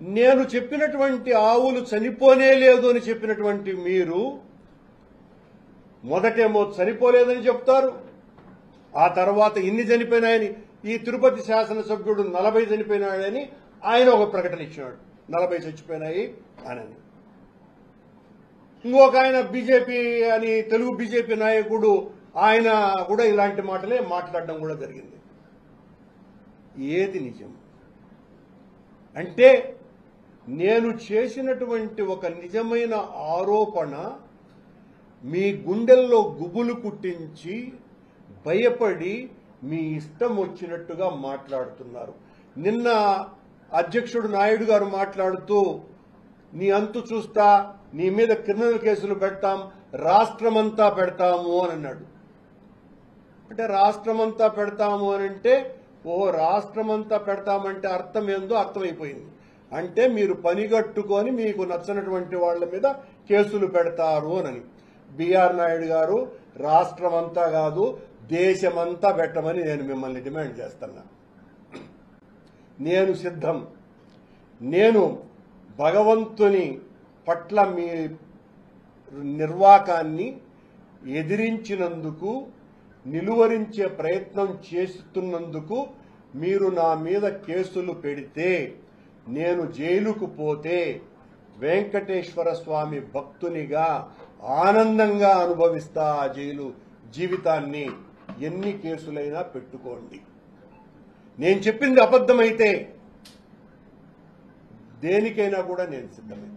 నేను చెప్పినటువంటి ఆవులు చనిపోనే లేదు అని చెప్పినటువంటి మీరు మొదటేమో చనిపోలేదని చెప్తారు, ఆ తర్వాత ఇన్ని చనిపోయినాయని, ఈ తిరుపతి శాసనసభ్యుడు 40 చనిపోయినాడని ఆయన ఒక ప్రకటన ఇచ్చినాడు, 40 చచ్చిపోయినాయి అని. ఇంకొక ఆయన బీజేపీ అని, తెలుగు బీజేపీ నాయకుడు, ఆయన కూడా ఇలాంటి మాటలే మాట్లాడడం కూడా జరిగింది. ఏది నిజం? అంటే నేను చేసినటువంటి ఒక నిజమైన ఆరోపణ మీ గుండెల్లో గుబులు కుట్టించి భయపడి మీ ఇష్టం వచ్చినట్టుగా మాట్లాడుతున్నారు. నిన్న అధ్యక్షుడు నాయుడు గారు మాట్లాడుతూ నీ అంతు చూస్తా, నీ మీద క్రిమినల్ కేసులు పెడతాం, రాష్ట్రమంతా పెడతాము అని అన్నాడు. అంటే రాష్ట్రమంతా పెడతాము అని అంటే, ఓ రాష్ట్రమంతా పెడతామంటే అర్థం ఏందో అర్థమైపోయింది. అంటే మీరు పనిగట్టుకొని మీకు నచ్చనటువంటి వాళ్ళ మీద కేసులు పెడతారు అని. బిఆర్ నాయుడు గారు, రాష్ట్రమంతా కాదు దేశమంతా పెట్టమని నేను మిమ్మల్ని డిమాండ్ చేస్తున్నా. నేను సిద్ధం. నేను భగవంతుని పట్ల మీ నిర్వాకాన్ని ఎదిరించినందుకు, నిలువరించే ప్రయత్నం చేస్తున్నందుకు మీరు నా మీద కేసులు పెడితే, నేను జైలుకు పోతే వెంకటేశ్వర స్వామి భక్తునిగా ఆనందంగా అనుభవిస్తా ఆ జైలు జీవితాన్ని. ఎన్ని కేసులైనా పెట్టుకోండి. నేను చెప్పింది అబద్ధమైతే దేనికైనా కూడా నేను సిద్ధమే.